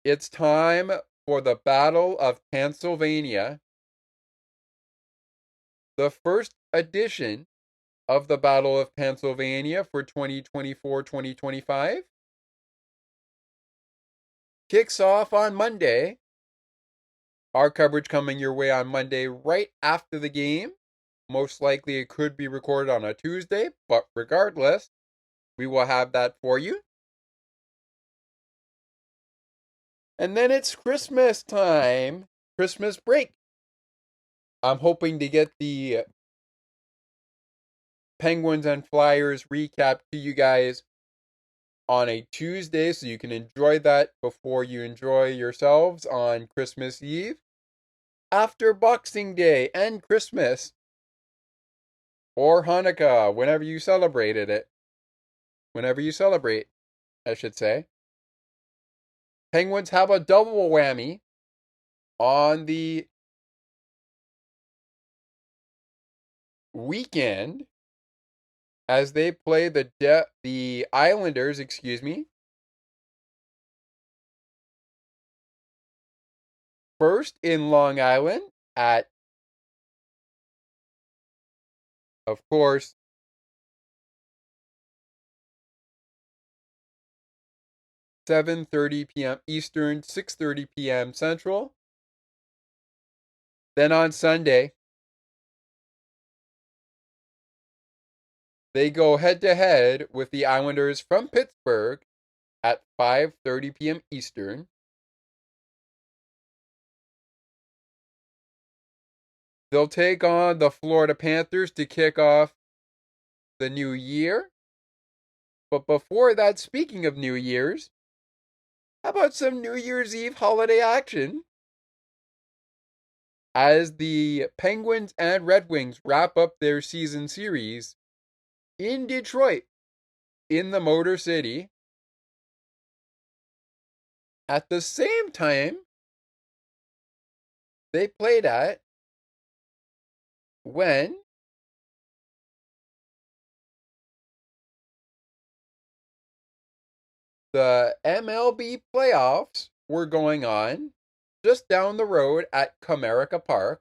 it's time for the Battle of Pennsylvania. The first edition of the Battle of Pennsylvania for 2024-2025 kicks off on Monday. Our coverage coming your way on Monday right after the game. Most likely it could be recorded on a Tuesday, but regardless, we will have that for you. And then it's Christmas time, Christmas break. I'm hoping to get the Penguins and Flyers recap to you guys on a Tuesday so you can enjoy that before you enjoy yourselves on Christmas Eve. After Boxing Day and Christmas, or Hanukkah, whenever you celebrate, I should say. Penguins have a double whammy on the weekend as they play the Islanders, first in Long Island at, of course, 7:30 p.m. Eastern, 6:30 p.m. Central. Then on Sunday, they go head-to-head with the Islanders from Pittsburgh at 5:30 p.m. Eastern. They'll take on the Florida Panthers to kick off the new year. But before that, speaking of New Year's, how about some New Year's Eve holiday action? As the Penguins and Red Wings wrap up their season series in Detroit, in the Motor City, at the same time they played at when the MLB playoffs were going on just down the road at Comerica Park,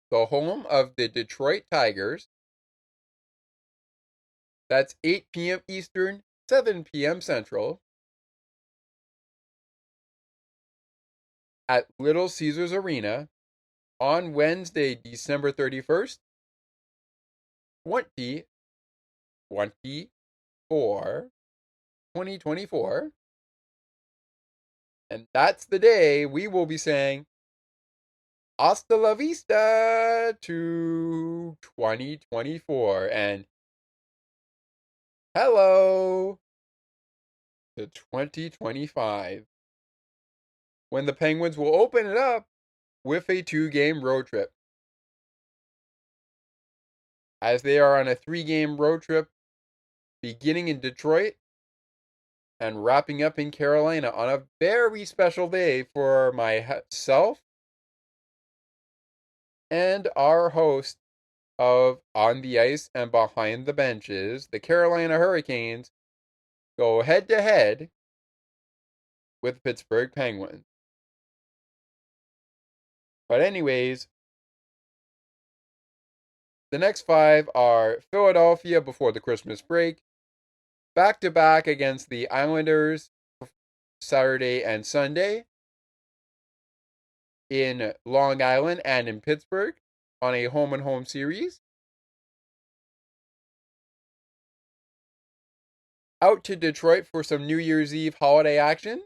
the home of the Detroit Tigers. That's 8 p.m. Eastern, 7 p.m. Central, at Little Caesars Arena on Wednesday, December 31st, 2024. And that's the day we will be saying hasta la vista to 2024 and hello to 2025, when the Penguins will open it up with a 2-game road trip. As they are on a 3-game road trip beginning in Detroit and wrapping up in Carolina on a very special day for myself and our host of On the Ice and Behind the Benches. The Carolina Hurricanes go head-to-head with Pittsburgh Penguins. But anyways, the next 5 are Philadelphia before the Christmas break, back-to-back against the Islanders Saturday and Sunday in Long Island and in Pittsburgh on a home-and-home series. Out to Detroit for some New Year's Eve holiday action.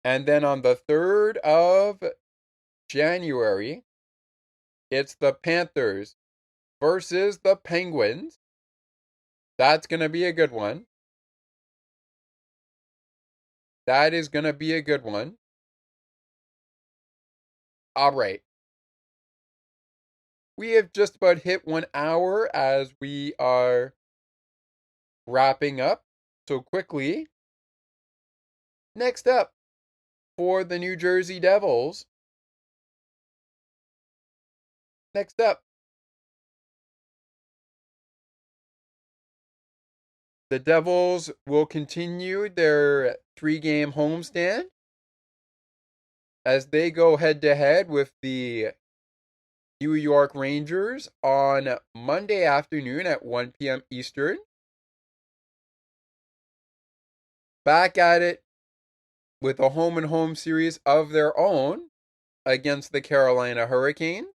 And then on the 3rd of January, it's the Panthers versus the Penguins. That's going to be a good one. That is going to be a good one. All right. We have just about hit 1 hour as we are wrapping up so quickly. Next up, for the New Jersey Devils. Next up, the Devils will continue their 3-game homestand as they go head-to-head with the New York Rangers on Monday afternoon at 1 p.m. Eastern. back at it with a home and home series of their own against the Carolina Hurricanes.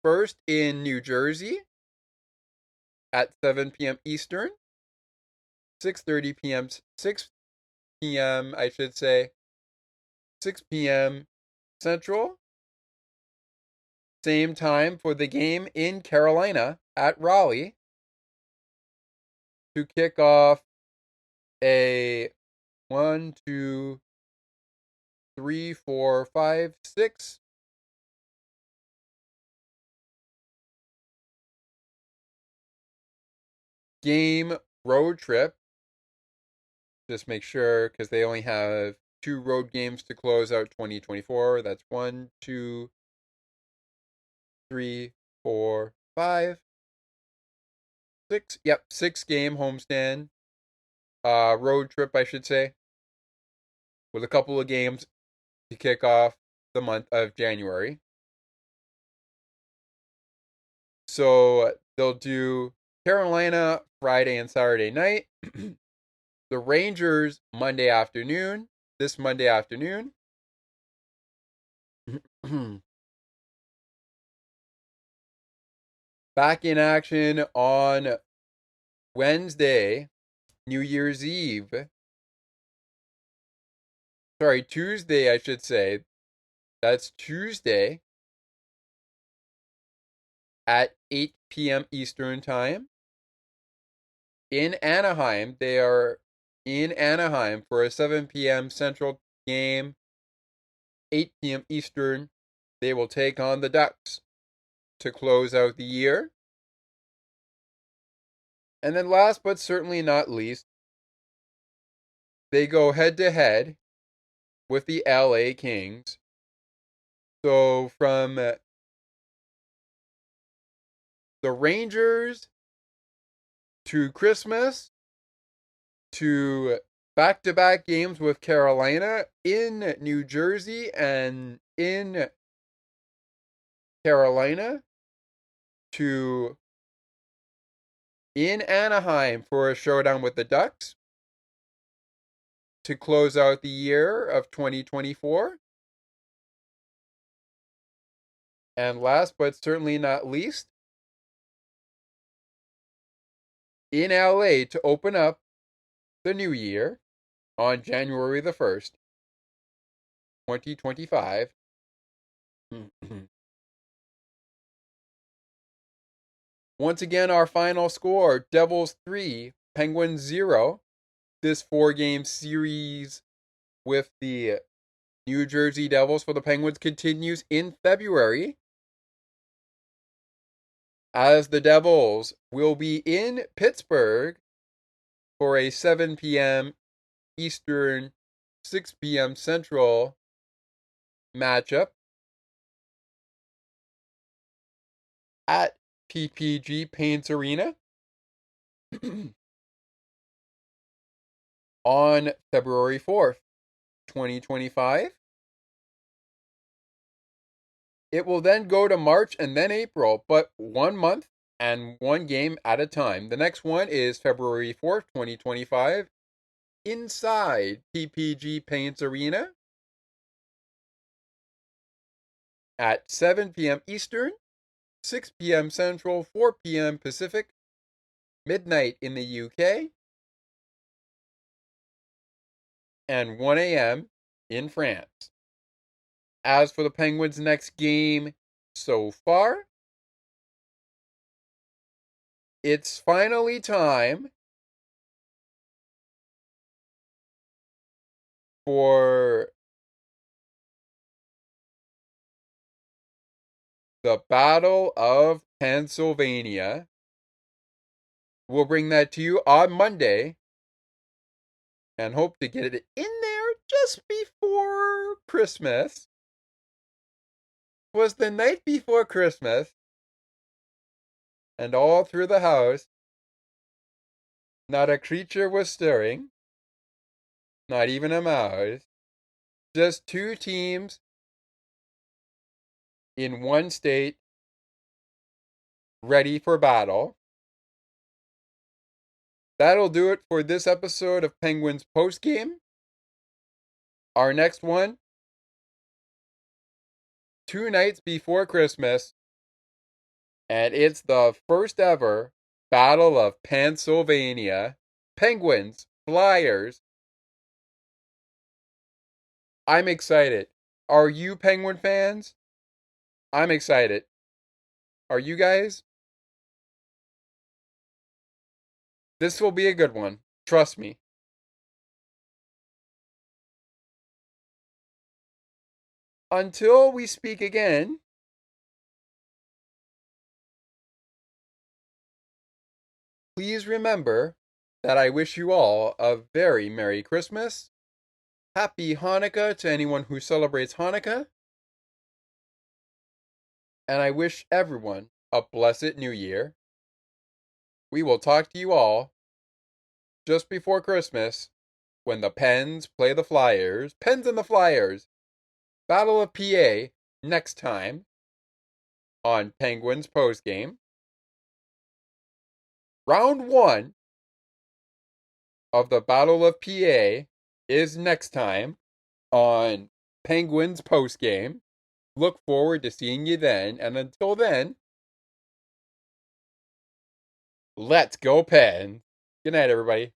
First in New Jersey at 7 p.m. Eastern, 6:30 p.m. 6 p.m. I should say 6 p.m. Central. Same time for the game in Carolina at Raleigh to kick off a 1, 2, 3, 4, 5, 6 game road trip. Just make sure, because they only have 2 road games to close out 2024. That's 1, 2, 3, 4, 5, 6. Yep, 6-game homestand. Road trip, I should say, with a couple of games to kick off the month of January. So they'll do Carolina Friday and Saturday night, the Rangers Monday afternoon, this Monday afternoon. Back in action on Wednesday, New Year's Eve. Sorry, Tuesday, I should say. That's Tuesday at 8 p.m. Eastern Time. In Anaheim, they are in Anaheim for a 7 p.m. Central game. 8 p.m. Eastern, they will take on the Ducks to close out the year. And then last but certainly not least, they go head-to-head with the LA Kings. So from the Rangers to Christmas to back-to-back games with Carolina in New Jersey and in Carolina to in Anaheim for a showdown with the Ducks to close out the year of 2024. And last but certainly not least, in LA to open up the new year on January the 1st, 2025. Once again, our final score, Devils 3, Penguins 0. This 4-game series with the New Jersey Devils for the Penguins continues in February, as the Devils will be in Pittsburgh for a 7 p.m. Eastern, 6 p.m. Central matchup at PPG Paints Arena on February 4th, 2025. It will then go to March and then April, but 1 month and 1 game at a time. The next one is February 4th, 2025, inside PPG Paints Arena at 7 p.m. Eastern, 6 p.m. Central, 4 p.m. Pacific, midnight in the UK, and 1 a.m. in France. As for the Penguins' next game so far, it's finally time for the Battle of Pennsylvania. We'll bring that to you on Monday and hope to get it in there just before Christmas. It was the night before Christmas, and all through the house, not a creature was stirring, not even a mouse, just 2 teams in one state, ready for battle. That'll do it for this episode of Penguins Postgame. Our next one, 2 nights before Christmas, and it's the first ever Battle of Pennsylvania. Penguins, Flyers. I'm excited. Are you Penguin fans? I'm excited. Are you guys? This will be a good one. Trust me. Until we speak again, please remember that I wish you all a very Merry Christmas. Happy Hanukkah to anyone who celebrates Hanukkah. And I wish everyone a blessed New Year. We will talk to you all just before Christmas when the Pens play the Flyers. Pens and the Flyers. Battle of PA next time on Penguins postgame. Round 1 of the Battle of PA is next time on Penguins postgame. Look forward to seeing you then. And until then, let's go Pens. Good night, everybody.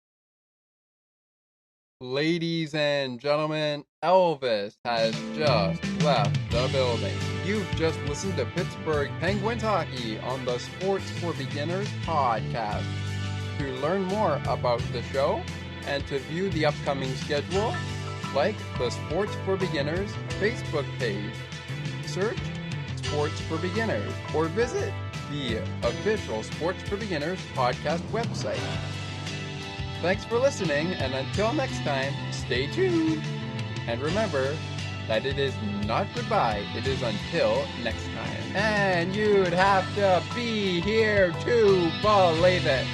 Ladies and gentlemen, Elvis has just left the building. You've just listened to Pittsburgh Penguins hockey on the Sports for Beginners podcast. To learn more about the show and to view the upcoming schedule, like the Sports for Beginners Facebook page. Search Sports for Beginners or visit the official Sports for Beginners podcast website. Thanks for listening, and until next time, stay tuned. And remember that it is not goodbye, it is until next time. And you'd have to be here to believe it.